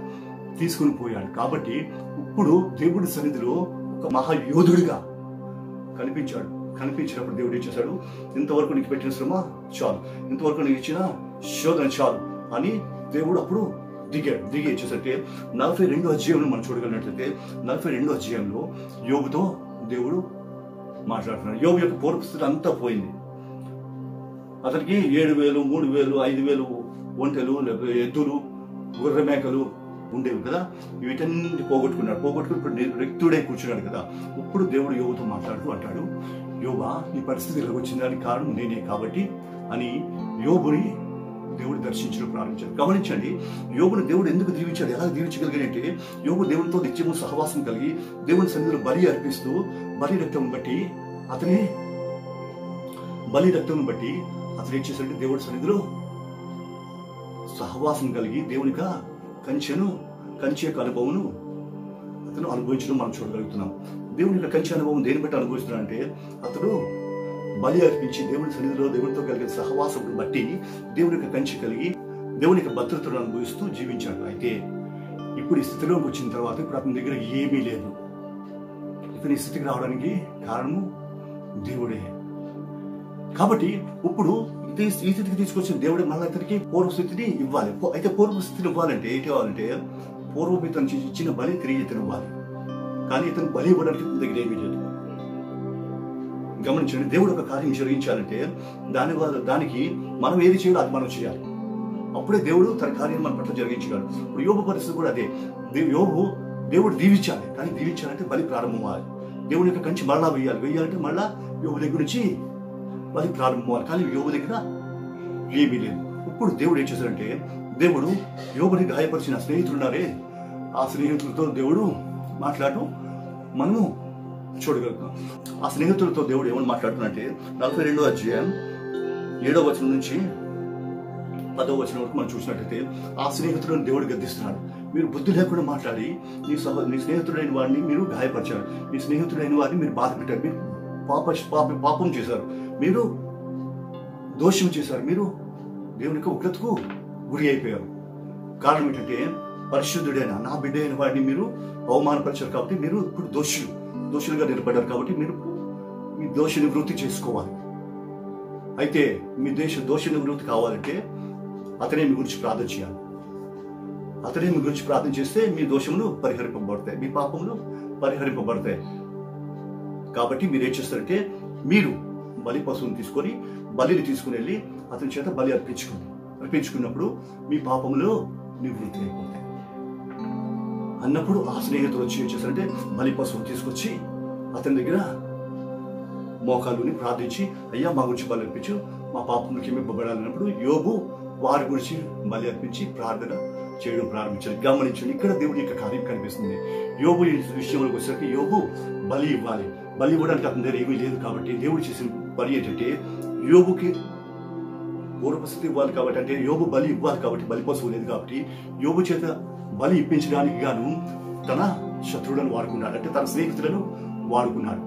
తీసుకుని పోయాడు. కాబట్టి ఇప్పుడు దేవుడి సన్నిధిలో ఒక మహాయోధుడిగా కనిపించినప్పుడు దేవుడు ఏం చేశాడు? ఇంతవరకు నీకు పెట్టిన శ్రమ చాలు, ఇంతవరకు నీకు ఇచ్చిన శోధన చాలు అని దేవుడు అప్పుడు దిగి వచ్చేసరికి 42వ అధ్యాయంలో మనం చూడగలిగినట్లయితే 42వ అధ్యాయంలో యోబుతో దేవుడు మాట్లాడుతున్నాడు. యోబు యొక్క పూర్వస్థితి అంతా పోయింది. అతనికి 7,000, 3,000, 5,000 ఒంటెలు, ఎద్దులు, గుర్ర మేకలు ఉండేవి కదా. వీటన్ని పోగొట్టుకుని ఇప్పుడు రిక్తుడై కూర్చున్నాడు కదా. ఇప్పుడు దేవుడు యోబుతో మాట్లాడుతూ అంటాడు, యోబా, నీ పరిస్థితి ఇలా వచ్చిందని కారణం నేనే కాబట్టి అని యోబుని దేవుడు దర్శించడం ప్రారంభించాడు. గమనించండి, యోబుని దేవుడు ఎందుకు దీవించాడు, ఎలా దీవించగలిగాడంటే యోబు దేవునితో నిత్యము సహవాసం కలిగి దేవుని సన్నిధిలో బలి అర్పిస్తూ బలి రక్తం బట్టి అతను ఏం చేశాడంటే దేవుడి సన్నిధిలో సహవాసం కలిగి దేవునిక కంచె యొక్క అనుభవం అతను అనుభవించడం మనం చూడగలుగుతున్నాం. దేవుని యొక్క కంచె అనుభవం దేని బట్టి అనుభవిస్తున్నాడంటే అతడు బలి అర్పించి దేవుని సన్నిధిలో దేవునితో కలిగిన సహవాసం బట్టి దేవుని యొక్క కంచె కలిగి దేవుని యొక్క భద్రతను అనుభవిస్తూ జీవించాడు. అయితే ఇప్పుడు ఈ స్థితిలోకి వచ్చిన తర్వాత ఇప్పుడు అతని దగ్గర ఏమీ లేదు. ఇతని స్థితికి రావడానికి కారణము దేవుడే. కాబట్టి ఇప్పుడు ఈ స్థితికి తీసుకొచ్చిన దేవుడే మళ్ళీ ఇతనికి పూర్వస్థితిని ఇవ్వాలి. అయితే పూర్వస్థితిని ఇవ్వాలంటే ఏంటి కావాలంటే పూర్వం ఇతను ఇచ్చిన బలి తిరిగి ఇతను ఇవ్వాలి. కానీ ఇతను బలి ఇవ్వడానికి దగ్గర ఏమీ లేదు. గమనించండి, దేవుడు ఒక కార్యం జరిగించాలంటే దానికి మనం ఏది చేయాలో అది మనం చేయాలి. అప్పుడే దేవుడు తన కార్యం మన పట్ల జరిగించగలడు. ఇప్పుడు యోబు పరిస్థితి కూడా అదే. దేవుడు దీవించాలి, కానీ దీవించాలంటే బలి ప్రారంభం అవ్వాలి. దేవుని యొక్క కంచి మళ్ళా వేయాలంటే మళ్ళా యోబు దగ్గర నుంచి బలి ప్రారంభం అవ్వాలి. కానీ యోబు దగ్గర ఏమీ లేదు. ఇప్పుడు దేవుడు ఏం చేశాడంటే దేవుడు యోబుని గాయపరిచిన స్నేహితులున్నారే, ఆ స్నేహితులతో దేవుడు మాట్లాడటం మనము చూడగలుగుతాం. ఆ స్నేహితులతో దేవుడు ఏమని మాట్లాడుతున్నట్టే 42వ అధ్యాయం 7వ వచనం నుంచి 10వ వచనం వరకు మనం చూసినట్లయితే ఆ స్నేహితులను దేవుడు గద్దిస్తున్నాడు. మీరు బుద్ధి లేకుండా మాట్లాడి నీ స్నేహితుడైన వాడిని మీరు గాయపరిచారు, మీ స్నేహితుడైన వారిని మీరు బాధ పెట్టారు, మీరు పాపం చేశారు, మీరు దోషం చేశారు, మీరు దేవుని యొక్క ఉగ్రతకు గురి అయిపోయారు. కారణం ఏంటంటే పరిశుద్ధుడైన నా బిడ్డ అయిన వాడిని మీరు అవమానపరిచారు కాబట్టి మీరు ఇప్పుడు దోషులుగా నిలబడ్డారు. కాబట్టి మీరు మీ దోష నివృత్తి చేసుకోవాలి. అయితే మీ దోష నివృత్తి కావాలంటే అతనే మీ గురించి ప్రార్థన చేయాలి. అతనే మీ గురించి ప్రార్థన చేస్తే మీ దోషములు పరిహరింపబడతాయి, మీ పాపములు పరిహరింపబడతాయి. కాబట్టి మీరు ఏం చేస్తారంటే మీరు బలి పశువుని తీసుకొని బలిని తీసుకుని వెళ్ళి అతని చేత బలి అర్పించుకున్నప్పుడు మీ పాపములు నివృత్తి అయిపోతాయి అన్నప్పుడు ఆ స్నేహితులు వచ్చి ఏం చేస్తారంటే బలి పశువుని తీసుకొచ్చి అతని దగ్గర మోకాలుని ప్రార్థించి అయ్యా మా గురించి బలి అర్పించు, మా పాపములు క్షమింపబడాలన్నప్పుడు యోబు వారి గురించి బలి అర్పించి ప్రార్థన చేయడం ప్రారంభించారు. గమనించండి, ఇక్కడ దేవుడి యొక్క కార్యం కనిపిస్తుంది. యోబు విషయంలోకి వచ్చేసరికి యోబు బలి ఇవ్వాలి. బలి ఇవ్వడానికి అతని దగ్గర ఏమీ లేదు కాబట్టి దేవుడు చేసిన పని ఏంటంటే యోబుకి పూర్వస్థితి ఇవ్వాలి కాబట్టి, అంటే యోబు బలి ఇవ్వాలి కాబట్టి, బలి పశువు లేదు కాబట్టి యోబు చేత బలి ఇప్పించడానికి గాను తన శత్రువులను వాడుకున్నాడు, అంటే తన స్నేహితులను వాడుకున్నాడు.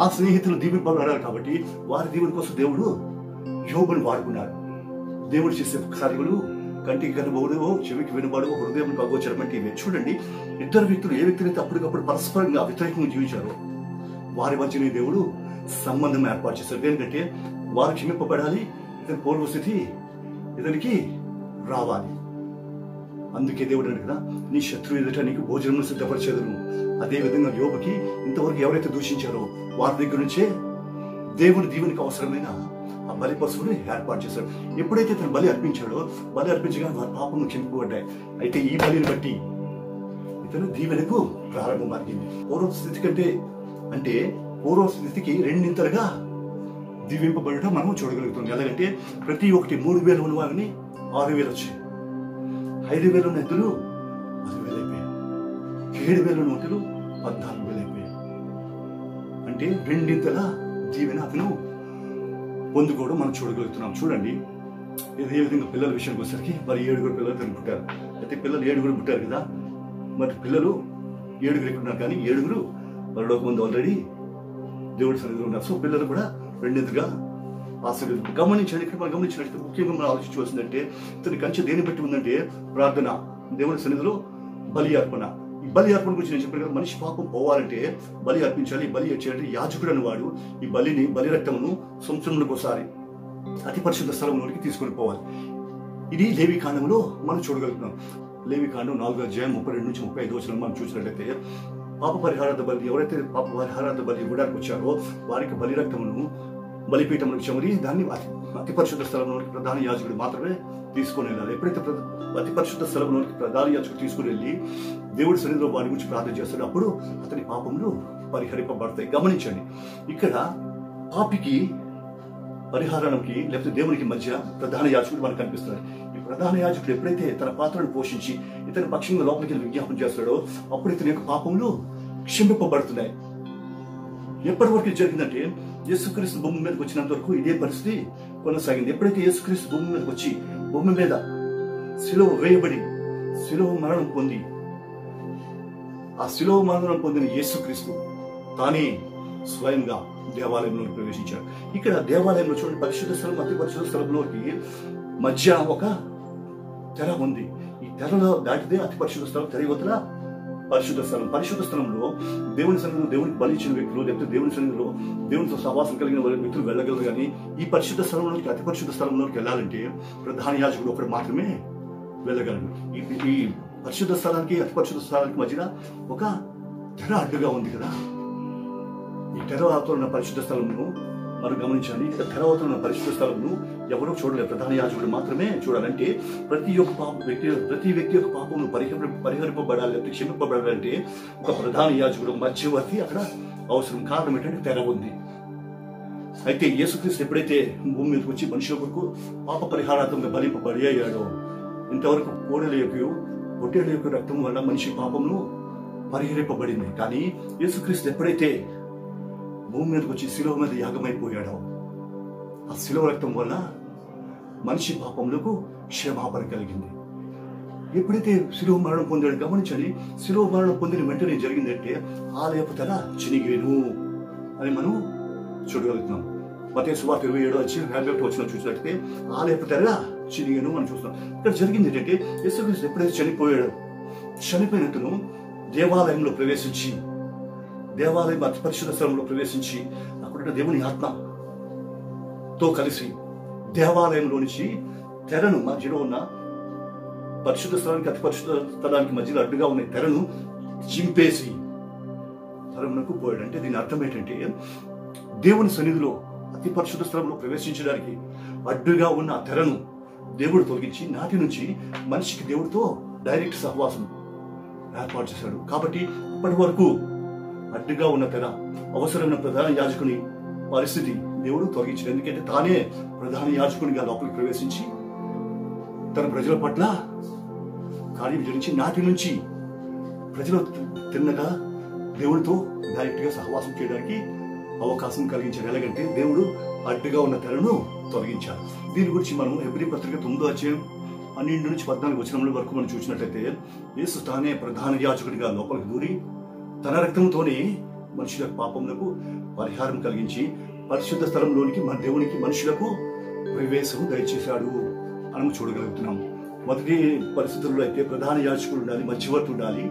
ఆ స్నేహితులు దీవింపబడాలి కాబట్టి వారి దీవుని కోసం దేవుడు యోబుని వాడుకున్నాడు. దేవుడు చేసే కార్యములు కంటికి కనబడవు, చెవికి వినబడవు, హృదయం అగోచరం అంటే ఇవే. చూడండి, ఇద్దరు వ్యక్తులు ఏ వ్యక్తులైతే అప్పటికప్పుడు పరస్పరంగా వ్యతిరేకంగా జీవించారో వారి మధ్యనే దేవుడు సంబంధం ఏర్పాటు చేశారు. ఎందుకంటే వారు క్షమింపబడాలి, ఇతని పూర్వస్థితి ఇతనికి రావాలి. అందుకే దేవుడు అన్నాడు కదా, నీ శత్రువు ఎదుట నీకు భోజనం సిద్ధపరిచేదను. అదే విధంగా యోబుకి ఇంతవరకు ఎవరైతే దూషించారో వారి దగ్గర నుంచే దేవుని దీవునికి అవసరమైన ఆ బలి పశువుని ఏర్పాటు చేశాడు. ఎప్పుడైతే తను బలి అర్పించాడో బలి అర్పించగా వారి పాపము క్షమింపబడ్డాయి. అయితే ఈ బలిని బట్టి ఇతను దీవెనకు ప్రారంభం జరిగింది. పూర్వస్థితి కంటే అంటే పూర్వస్థితికి రెండింతలుగా దీవింపబడటం మనం చూడగలుగుతుంది. ఎలాగంటే ప్రతి ఒక్కటి 3,000 ఉన్నవారిని 6,000 వచ్చాయి, 5,000 ఉన్న ఎద్దులు 10,000 అయిపోయాయి, 7,000 ఉన్న ఒంటెలు 14,000 అయిపోయాయి. అంటే రెండింతల దీవెన అతను పొందుకోవడం మనం చూడగలుగుతున్నాం. చూడండి, ఇదే విధంగా పిల్లల విషయానికి వచ్చేసరికి మరి 7 పిల్లలు తను పుట్టారు. అయితే పిల్లలు 7 పుట్టారు కదా, మరి పిల్లలు 7 ఎక్కున్నారు, కానీ 7 మరొక ముందు ఆల్రెడీ దేవుడి సన్నిధిలో ఉన్నారు. సో పిల్లలు కూడా రెండింతగా ఆశీర్వదించారు. గమనించండి, ఇక్కడ మనం గమనించినట్టు ముఖ్యంగా మనం ఆలోచించవలసిందంటే ఇతని కంచె దేని బట్టి ఉందంటే ప్రార్థన, దేవుడి సన్నిధిలో బలి అర్పణ. ఈ బలి అర్పణ గురించి నేను చెప్పాను కదా, మనిషి పాపం పోవాలంటే బలి అర్పించాలి. బలి చేయాలంటే యాజకుడు అనేవాడు ఈ బలి రక్తమును సంవత్సరంలోకి ఒకసారి అతి పరిశుద్ధ స్థలంలోకి తీసుకొని పోవాలి. ఇది లేవి కాండంలో మనం చూడగలుగుతున్నాం. లేవి కాండం 4:32-35 మనం చూసినట్లయితే పాప పరిహారార్థ బలి, ఎవరైతే పాప పరిహారార్థ బలి ఇవ్వడానికి వచ్చారో వారికి బలి రక్తమును బలిపీఠములకు చెమరి దాన్ని అతి పరిశుద్ధ స్థలంలోకి ప్రధాన యాజకుడు మాత్రమే తీసుకొని వెళ్ళాలి. ఎప్పుడైతే అతి పరిశుద్ధ స్థలంలోకి ప్రధాన యాజకుడు తీసుకుని వెళ్ళి దేవుడి సన్నిధిలో వారి గురించి ప్రార్థన చేస్తాడు, అప్పుడు అతని పాపములు పరిహరింపబడతాయి. గమనించండి, ఇక్కడ పాపికి పరిహారానికి లేకపోతే దేవునికి మధ్య ప్రధాన యాజకుడు మనకు కనిపిస్తున్నాడు. ఈ ప్రధాన యాజకుడు ఎప్పుడైతే తన పాత్రను పోషించి ఇతని పక్షంగా లోపలికి విజ్ఞాపన చేస్తాడో అప్పుడు ఇతని యొక్క పాపములు క్షమింపబడుతున్నాయి. ఎప్పటి వరకు జరిగిందంటే యేసుక్రీస్తు భూమి మీదకి వచ్చినంత వరకు ఇదే పరిస్థితి కొనసాగింది. ఎప్పుడైతే యేసుక్రీస్తు భూమి మీదకి వచ్చి భూమి మీద శిలువ వేయబడి శిలువ మరణం పొంది ఆ శిలువ మరణం పొందిన యేసుక్రీస్తు తానే స్వయంగా దేవాలయంలోకి ప్రవేశించాడు. ఇక్కడ దేవాలయంలో చూడండి, పరిశుద్ధ స్థలం అతి పరిశుద్ధ స్థలంలోకి మధ్య ఒక తెర ఉంది. ఈ తెరలో దాటితే అతి పరిశుద్ధ స్థలం, తెర యువతల పరిశుద్ధ స్థలం. పరిశుద్ధ స్థలంలో దేవుని సన్నిధిలో దేవునికి బలి ఇచ్చిన వ్యక్తులు లేకపోతే దేవుని సన్నిధిలో దేవునితో సహవాసం కలిగిన వ్యక్తులు వెళ్ళగలరు. కానీ ఈ పరిశుద్ధ స్థలంలోకి అతి పరిశుద్ధ స్థలంలోకి వెళ్ళాలంటే ప్రధాన యాజకుడు ఒకరు మాత్రమే వెళ్ళగలరు. ఈ పరిశుద్ధ స్థలానికి అతి పరిశుద్ధ స్థలానికి మధ్యన ఒక తెర అడ్డుగా ఉంది కదా. ఈ తెర అవతల ఉన్న పరిశుద్ధ స్థలమును మనం గమనించండి. ఇక్కడ తెర అవతల ఉన్న పరిశుద్ధ స్థలమును ఎవరూ చూడలేరు, ప్రధాన యాజకుడు మాత్రమే చూడాలంటే ప్రతి వ్యక్తి యొక్క పాపమును పరిహరింపబడాలి లేకపోతే క్షమింపబడాలంటే ఒక ప్రధాన యాజకుడు మధ్యవర్తి అక్కడ అవసరం. కారణం ఏంటంటే తెర ఉంది. అయితే యేసుక్రీస్తు ఎప్పుడైతే భూమి మీదకి వచ్చి మనుషుల కొరకు పాప పరిహారార్థంగా బలింపబడి అయ్యాడో, ఇంతవరకు కోడెల యొక్క పొట్టేళ్ల యొక్క రక్తం వల్ల మనిషి పాపమును పరిహరింపబడింది. కానీ యేసుక్రీస్తు ఎప్పుడైతే భూమి మీదకి వచ్చి శిలువ మీద యాగమైపోయాడో ఆ శిలువ రక్తం వల్ల మనిషి పాపములకు క్షమాపణ కలిగింది. ఎప్పుడైతే శిలువ మరణం పొందాడు గమనించండి, శిలువ మరణం పొందిన వెంటనే జరిగిందంటే ఆలయపు తెర చినిగేను అని మనం చూడగలుగుతున్నాం. మత్తయి సువార్త 27:51 వచ్చిన చూసినట్లయితే ఆలయపు తెర చినిగేను మనం చూస్తాం. ఇక్కడ జరిగింది ఏంటంటే యేసుక్రీస్తు ఎప్పుడైతే చనిపోయాడు, చనిపోయినట్టును దేవాలయంలో ప్రవేశించి, దేవాలయం అతి పరిశుద్ధ స్థలంలో ప్రవేశించి అక్కడ దేవుని ఆత్మతో కలిసి దేవాలయంలో నుంచి తెరను మధ్యలో ఉన్న పరిశుద్ధ స్థలానికి అతి పరిశుద్ధ స్థలానికి మధ్యలో అడ్డుగా ఉన్న తెరను చింపేసి పరమునకు పోయాడు. అంటే దీని అర్థం ఏంటంటే దేవుని సన్నిధిలో అతి పరిశుద్ధ స్థలంలో ప్రవేశించడానికి అడ్డుగా ఉన్న ఆ తెరను దేవుడు తొలగించి నాటి నుంచి మనిషికి దేవుడితో డైరెక్ట్ సహవాసం ఏర్పాటు చేశాడు. కాబట్టి ఇప్పటి వరకు అడ్డుగా ఉన్న తెర, అవసరమైన ప్రధాన యాజకుని పరిస్థితి దేవుడు తొలగించాడు. ఎందుకంటే తానే ప్రధాన యాజకునిగా లోపలికి ప్రవేశించి తన ప్రజల పట్ల కార్యం జరిగించి నాటి నుంచి ప్రజలు తిన్నగా దేవుడితో డైరెక్ట్ గా సహవాసం చేయడానికి అవకాశం కలిగించాడు. ఎలాగంటే దేవుడు అడ్డుగా ఉన్న తెరను తొలగించాడు. దీని గురించి మనం హెబ్రీ పత్రిక 9:12-14 వరకు మనం చూసినట్లయితే యేసు తానే ప్రధాన యాజకుడిగా లోపలికి దూరి తన రక్తంతోనే మనుషుల పాపములకు పరిహారం కలిగించి పరిశుద్ధ స్థలంలోనికి మన దేవునికి మనుషులకు ప్రవేశం దయచేశాడు అని చూడగలుగుతున్నాం. మొదటి పరిస్థితుల్లో అయితే ప్రధాన యాజకుడు ఉండాలి, మధ్యవర్తి ఉండాలి.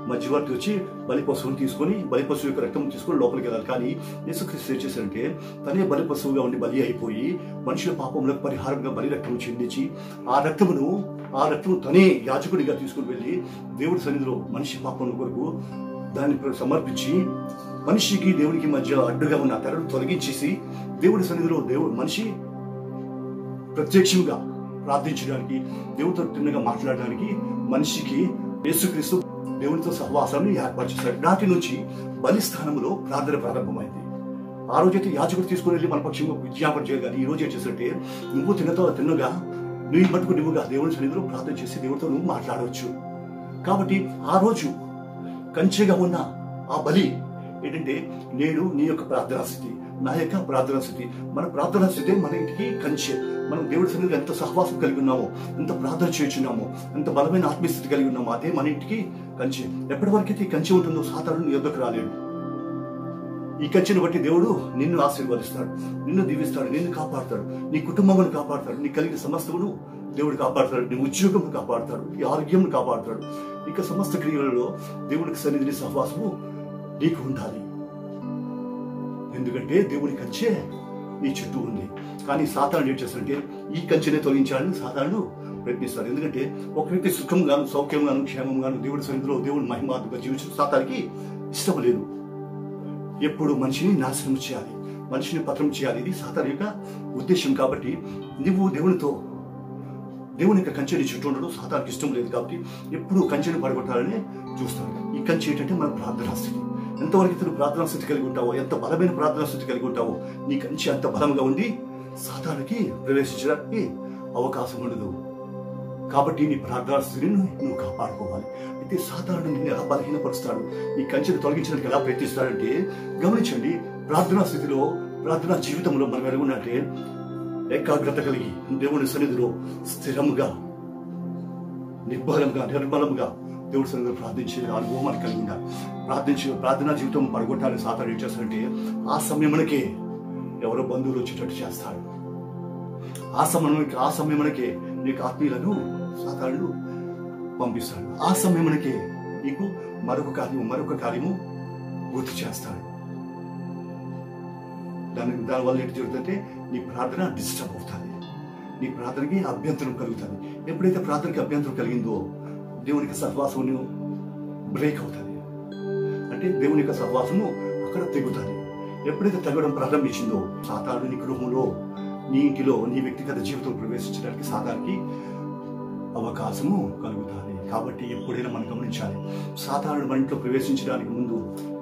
మధ్యవర్తి వచ్చి బలి పశువుని తీసుకొని, బలి పశువు యొక్క రక్తం తీసుకొని లోపలికి వెళ్ళాలి. కానీ యేసుక్రీస్తు ఏం చేశారంటే తనే బలి పశువుగా ఉండి బలి అయిపోయి మనుషుల పాపములకు పరిహారంగా బలి రక్తం చెందించి ఆ రక్తము తనే యాజకుడిగా తీసుకుని వెళ్ళి దేవుడి సన్నిధిలో మనిషి పాపం కొరకు దాన్ని సమర్పించి మనిషికి దేవుడికి మధ్య అడ్డుగా ఉన్న తెరను తొలగించేసి దేవుడి సన్నిధిలో మనిషి ప్రత్యక్షంగా ప్రార్థించడానికి, దేవుడితో తిన్నగా మాట్లాడడానికి మనిషికి యేసుక్రీస్తు దేవుడితో సహవాసాన్ని ఏర్పాటు చేశాడు. నాటి నుంచి బలిస్థానంలో ప్రార్థన ప్రారంభమైంది. ఆ రోజైతే యాజకుడు తీసుకుని వెళ్ళి మన పక్షంగా విజ్ఞాపన చేయాలి. కానీ ఈ రోజు ఏం చేశారంటే నువ్వు తిన్నగా నువ్వు మట్టుకు నువ్వుగా దేవుడి సన్నిధిలో ప్రార్థన చేసి దేవుడితో నువ్వు మాట్లాడవచ్చు. కాబట్టి ఆ రోజు కంచెగా ఉన్న ఆ బలి ఏంటంటే నేడు నీ యొక్క ప్రార్థనా స్థితి, నా యొక్క ప్రార్థనా స్థితి, మన ప్రార్థనా స్థితి మన ఇంటికి కంచె. మనం దేవుడి సన్నిధిలో ఎంత సహవాసం కలిగి ఉన్నామో, ఎంత ప్రార్థన చేస్తున్నామో, ఎంత బలమైన ఆత్మీయస్థితి కలిగి ఉన్నామో అదే మన ఇంటికి కంచె. ఎప్పటి వరకైతే ఈ కంచె ఉంటుందో సాతానుడు నీ యొద్దకు రాలేడు. ఈ కంచెను బట్టి దేవుడు నిన్ను ఆశీర్వదిస్తాడు, నిన్ను దీవిస్తాడు, నిన్ను కాపాడుతాడు, నీ కుటుంబమును కాపాడుతాడు, నీ కలిగిన సమస్తమును దేవుడు కాపాడుతాడు, నీ ఉద్యోగం కాపాడుతాడు, నీ ఆరోగ్యం కాపాడుతాడు. ఇక సమస్త క్రియలలో దేవుడికి సన్నిధిని సహవాసము నీకు ఉండాలి. ఎందుకంటే దేవుడి కంచె నీ చుట్టూ ఉంది. కానీ సాతానుడు ఏం చేస్తాడంటే ఈ కంచెనే తొలగించాలని సాతానుడు ప్రయత్నిస్తాడు. ఎందుకంటే ఒక వ్యక్తి సుఖంగాను, సౌఖ్యంగాను, క్షేమంగాను దేవుడి సన్నిధిలో దేవుడి మహిమాత్మక జీవించడం సాతానికి ఇష్టం లేదు. ఎప్పుడు మనిషిని నాశనం చేయాలి, మనిషిని పతనం చేయాలి, ఇది సాతాను యొక్క ఉద్దేశం. కాబట్టి నువ్వు దేవుని యొక్క కంచెని చుట్టూ ఉండడం సాతానికి ఇష్టం లేదు. కాబట్టి ఎప్పుడు కంచెని పడగొట్టాలని చూస్తాడు. ఈ కంచె ఏంటంటే మన ప్రార్థనా స్థితి. ఎంతవరకు నువ్వు ప్రార్థనా స్థితి కలిగి ఉంటావో, ఎంత బలమైన ప్రార్థనా స్థితి కలిగి ఉంటావో నీ కంచె అంత బలంగా ఉండి సాతానికి ప్రవేశించడానికి అవకాశం ఉండదు. కాబట్టి నీ ప్రార్థనా స్థితిని నువ్వు కాపాడుకోవాలి. అయితే సాతానుడు నిన్ను ఎలా బలహీనపరుస్తాడు, ఈ కంచెను తొలగించడానికి ఎలా ప్రయత్నిస్తాడంటే గమనించండి. ప్రార్థనా స్థితిలో, ప్రార్థనా జీవితంలో మనం ఎలా ఉన్నట్టే ఏకాగ్రత కలిగి దేవుని సన్నిధిలో స్థిరంగా, నిర్మలంగా దేవుడి సన్నిధిలో ప్రార్థించే అనుభవం మనకు కలిగి ఉండాలి. ప్రార్థనా జీవితం పడగొట్టాలని సాతానుడు ఏం చేస్తాడంటే ఆ సమయమునకే ఎవరో బంధువులు వచ్చేటట్టు చేస్తాడు. ఆ సమయమునకే నీకు ఆత్మీయులను సాతానుడు పంపిస్తాడు. ఆ సమయమునకే నీకు మరొక కార్యము గుర్తు చేస్తాడు. దానివల్ల ఏంటి జరుగుతుందంటే నీ ప్రార్థన డిస్టర్బ్ అవుతుంది, నీ ప్రార్థనకి అభ్యంతరం కలుగుతుంది. ఎప్పుడైతే ప్రార్థనకి అభ్యంతరం కలిగిందో దేవునికి సహవాసము బ్రేక్ అవుతుంది. అంటే దేవుని యొక్క సహవాసము అక్కడ తెగుతుంది. ఎప్పుడైతే తగ్గడం ప్రారంభించిందో సాతానుడు నీ గృహంలో, నీ ఇంటిలో, నీ వ్యక్తిగత జీవితంలో ప్రవేశించడానికి సాతానికి అవకాశము కలుగుతుంది. కాబట్టి ఎప్పుడైనా మనం గమనించాలి, సాతానుడు మన ఇంట్లో ప్రవేశించడానికి ముందు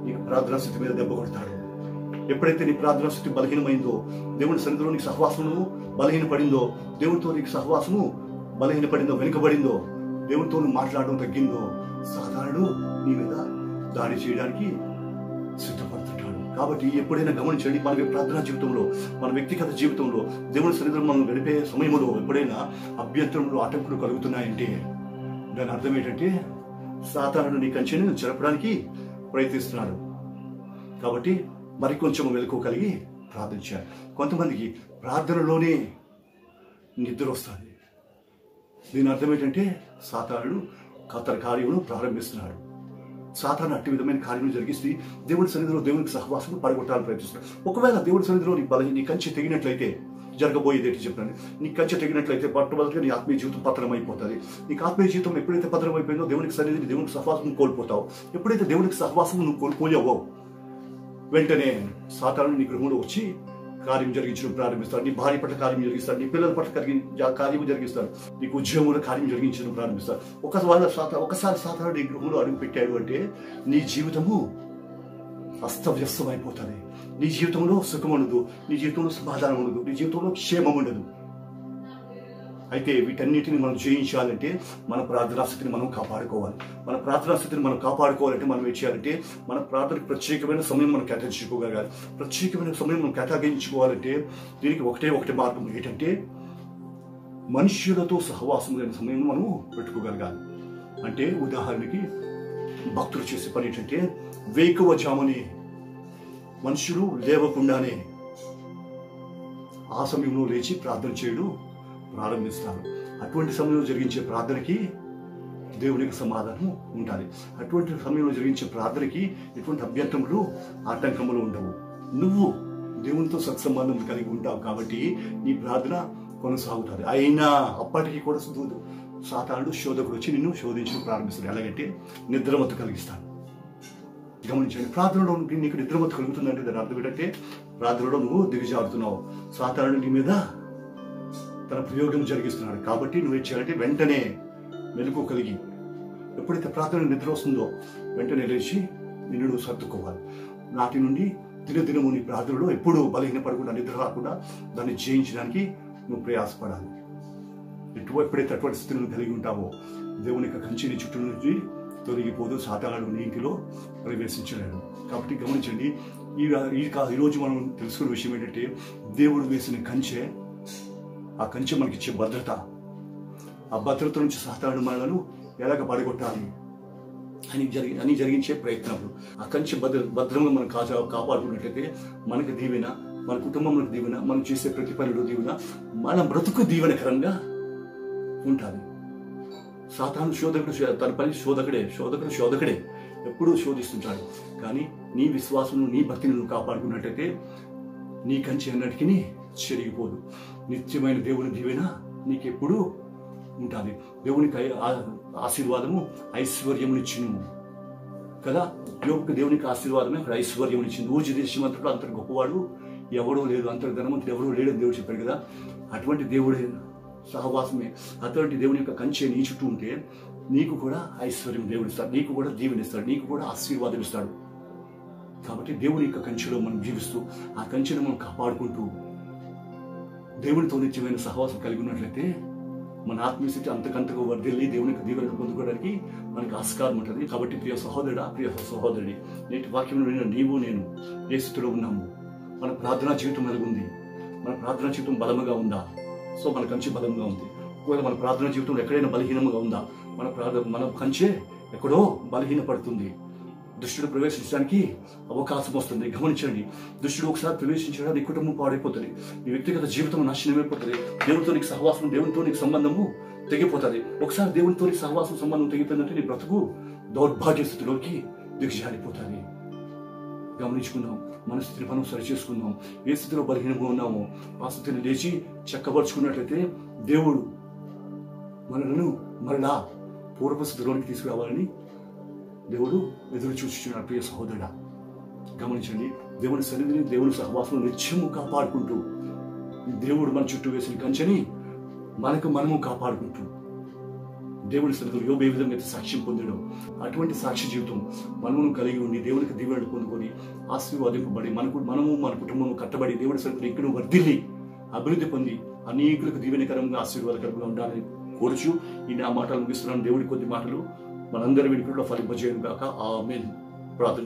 నీకు ప్రార్థనా స్థితి మీద దెబ్బ కొడతాడు. ఎప్పుడైతే నీ ప్రార్థనా స్థితి బలహీనమైందో, దేవుని సన్నిధిలో నీకు సహవాసము బలహీనపడిందో, దేవునితో నీకు సహవాసము బలహీనపడిందో, వెనుకబడిందో, దేవునితో మాట్లాడడం తగ్గిందో, సాతానుడు నీ మీద దాడి చేయడానికి సిద్ధపడుతుంటాడు. కాబట్టి ఎప్పుడైనా గమనించండి, మన ప్రార్థనా జీవితంలో, మన వ్యక్తిగత జీవితంలో, దేవుని సన్నిధిలో మనం గడిపే సమయంలో ఎప్పుడైనా అభ్యంతరంలో ఆటంకులు కలుగుతున్నాయంటే దాని అర్థం ఏంటంటే సాతానుడు నీ కంచెని జరపడానికి ప్రయత్నిస్తున్నాడు. కాబట్టి మరికొంచెం మెలకు కలిగి ప్రార్థించాలి. కొంతమందికి ప్రార్థనలోనే నిద్ర వస్తుంది. దీని అర్థం ఏంటంటే సాతానుడు తన కార్యమును ప్రారంభిస్తున్నాడు. సాతాను అట్టి విధమైన కార్యములు జరిగిస్తే దేవుడి సన్నిధిలో దేవునికి సహవాసం పడగొట్టాలని ప్రయత్నిస్తున్నాడు. ఒకవేళ దేవుడి సన్నిధిలో నీ కంచె తెగినట్లయితే జరగబోయేది ఏంటి చెప్పండి. నీ కంచె తెగినట్లయితే మొట్టమొదటిగా నీ ఆత్మీయ జీవితం పతనం అయిపోతుంది. నీకు ఆత్మీయ జీవితం ఎప్పుడైతే పతనం అయిపోయిందో దేవునికి సన్నిధిని దేవునికి సహవాసం కోల్పోతావు. ఎప్పుడైతే దేవునికి సహవాసం నువ్వు కోల్పోయావో వెంటనే సాతాను నీ గృహంలో వచ్చి కార్యం జరిగించడం ప్రారంభిస్తాడు. నీ భార్య పట్ల కార్యం జరిగిస్తాడు, నీ పిల్లల పట్ల కార్యం జరిగిస్తాడు, నీకు ఉద్యోగంలో కార్యం జరిగించడం ప్రారంభిస్తాడు. ఒకసారి సాతాను నీ గృహంలో అడుగు పెట్టాడు అంటే నీ జీవితము అస్తవ్యస్తం అయిపోతుంది. నీ జీవితంలో సుఖం ఉండదు, నీ జీవితంలో సమాధానం ఉండదు, నీ జీవితంలో క్షేమం ఉండదు. అయితే వీటన్నిటిని మనం జయించాలంటే మన ప్రార్థనా స్థితిని మనం కాపాడుకోవాలి. మన ప్రార్థనా స్థితిని మనం కాపాడుకోవాలంటే మనం ఏం చేయాలంటే మన ప్రార్థనకు ప్రత్యేకమైన సమయం మనం కేటాయించుకోగలగాలి. ప్రత్యేకమైన సమయం మనం కేటాయించుకోవాలంటే దీనికి ఒకటే మార్గం ఏంటంటే మనుష్యులతో సహవాసం లేని సమయం మనం పెట్టుకోగలగాలి. అంటే ఉదాహరణకి భక్తులు చేసే పని ఏంటంటే వేకువజాముని మనుషులు లేవకుండానే ఆ సమయంలో లేచి ప్రార్థన చేయడం ప్రారంభిస్తారు. అటువంటి సమయంలో జరిగించే ప్రార్థనకి దేవునికి సమాధానం ఉండాలి. అటువంటి సమయంలో జరిగించే ప్రార్థనకి ఎటువంటి అభ్యంతరములు ఆటంకములు ఉండవు. నువ్వు దేవునితో సత్సంబంధం కలిగి ఉంటావు కాబట్టి నీ ప్రార్థన కొనసాగుతుంది. అయినా అప్పటికి కూడా సాతానుడు శోధకుడు వచ్చి నిన్ను శోధించడం ప్రారంభిస్తాడు. ఎలాగంటే నిద్రమత్తు కలిగిస్తాడు. గమనించండి, ప్రార్థనలో నీకు నిద్రమత్తు కలుగుతుందంటే దాని అర్థం ఏంటంటే ప్రార్థనలో నువ్వు దిగజారుతున్నావు. సాతానుడు నీ మీద తన ప్రయోగం జరిగిస్తున్నాడు. కాబట్టి నువ్వు ఏం చేయాలంటే వెంటనే మెలకు కలిగి ఎప్పుడైతే ప్రార్థన నిద్ర వస్తుందో వెంటనే లేచి నిన్ను నువ్వు సర్దుకోవాలి. నాటి నుండి దినదినము నీ ప్రార్థనలో ఎప్పుడూ బలహీనపడకుండా నిద్ర రాకుండా దాన్ని జయించడానికి నువ్వు ప్రయాసపడాలి. ఎప్పుడైతే అటువంటి స్థితిని కలిగి ఉంటావో దేవుని యొక్క కంచెని చుట్టూ నుంచి తొలగిపోదు, సాతానుడు నీ ఇంటిలో ప్రవేశించలేడు. కాబట్టి గమనించండి, ఈరోజు మనం తెలుసుకునే విషయం ఏంటంటే దేవుడు వేసిన కంచె, ఆ కంచె మనకిచ్చే భద్రత. ఆ భద్రత నుంచి సాతానుడు మనలను ఎలాగ పడగొట్టాలి అని జరిగించే ప్రయత్నాలు. ఆ కంచె భద్రంగా మనం కాపాడుకున్నట్లయితే మనకు దీవెన, మన కుటుంబంలో దీవెన, మనం చేసే ప్రతి పనిలో దీవెన, మన బ్రతుకు దీవెనకరంగా ఉంటుంది. సాతాను శోధకుడు, తన పని శోధకుడే ఎప్పుడూ శోధిస్తుంటాడు. కానీ నీ విశ్వాసము, నీ భక్తిని నువ్వు కాపాడుకున్నట్లయితే నీ కంచె అన్నటికీ చెరిగిపోదు. నిత్యమైన దేవుని దీవెన నీకెప్పుడు ఉంటుంది. దేవునికి ఆశీర్వాదము ఐశ్వర్యమునిచ్చును కదా. దేవునికి ఆశీర్వాదమే అక్కడ ఐశ్వర్యమునిచ్చింది. ఊర్జ దేశమంతట్లో అంతటి గొప్పవాడు ఎవడో లేదు, అంతటి ధనవంతుడు ఎవడో లేడని దేవుడు చెప్పాడు కదా. అటువంటి దేవుడి సహవాసమే, అటువంటి దేవుని యొక్క కంచె నీ చుట్టూ ఉంటే నీకు కూడా ఐశ్వర్యం దేవుడిస్తాడు, నీకు కూడా దీవెనిస్తాడు, నీకు కూడా ఆశీర్వాదం ఇస్తాడు. కాబట్టి దేవుని యొక్క కంచెలో మనం జీవిస్తూ ఆ కంచెను మనం కాపాడుకుంటూ దేవునితో నిత్యమైన సహవాసం కలిగి ఉన్నట్లయితే మన ఆత్మీయస్థితి అంతకంతకు వర్ధిల్లి దేవుని యొక్క దీవెనలు పొందుకోవడానికి మనకు ఆస్కారం ఉంటుంది. కాబట్టి ప్రియ సహోదరుడా, ప్రియ సహోదరుడి, నేటి వాక్యం విన్న నీవు నేను ఏ స్థితిలో ఉన్నాము? మన ప్రార్థనా జీవితం ఎలా ఉంది? మన ప్రార్థనా జీవితం బలముగా ఉందా? సో మన కంచె బలంగా ఉంది. ఒకవేళ మన ప్రార్థనా జీవితంలో ఎక్కడైనా బలహీనంగా ఉందా? మన కంచె ఎక్కడో బలహీనపడుతుంది. దుష్టుడు ప్రవేశించడానికి అవకాశం వస్తుంది. గమనించండి, దుష్టుడు ఒకసారి ప్రవేశించడానికి నీ కుటుంబం పాడైపోతుంది, నీ వ్యక్తిగత జీవితం నాశనమైపోతుంది, దేవునితో నీకు సహవాసం, దేవునితో నీకు సంబంధము తెగిపోతుంది. ఒకసారి దేవునితో నీకు సహవాసం సంబంధం తెగిపోయిందంటే నీ బ్రతుకు దౌర్భాగ్య స్థితిలోకి దిగజారిపోతుంది. గమనించుకుందాం, మన స్థితిని మనం సరిచేసుకుందాం. ఏ స్థితిలో బలహీనంగా ఉన్నామో ఆ స్థితిని లేచి చక్కబరుచుకున్నట్లయితే దేవుడు మనలను మరలా పూర్వ స్థితిలోనికి తీసుకురావాలని దేవుడు ఎదురు చూస్తున్నాడు. ప్రియ సహోదరుడా, గమనించండి, దేవుని సన్నిధిని, దేవుని సహవాసం నిత్యము కాపాడుకుంటూ దేవుడు మన చుట్టూ వేసిన కంచెని మనము కాపాడుకుంటూ దేవుని సన్నిధిలో యోబు ఏ విధంగా అయితే సాక్ష్యం పొందడం, అటువంటి సాక్షి జీవితం మనము కలిగి ఉండి దేవునికి దీవెనలు పొందుకొని ఆశీర్వాదింపబడి మనము మన కుటుంబము కట్టబడి దేవుడి సన్నిధిలో ఇక్కడ వర్ధిల్లి అభివృద్ధి పొంది అనేకులకు దీవెనకరంగా ఆశీర్వాదకరంగా ఉండాలని కోరుచు ఈ నా మాటలు ముగిస్తున్నాను. దేవుడి కొద్ది మాటలు మనందరి వినికిడిలో ఫలింపజేయను గాక. ఆమేన్. ప్రార్థన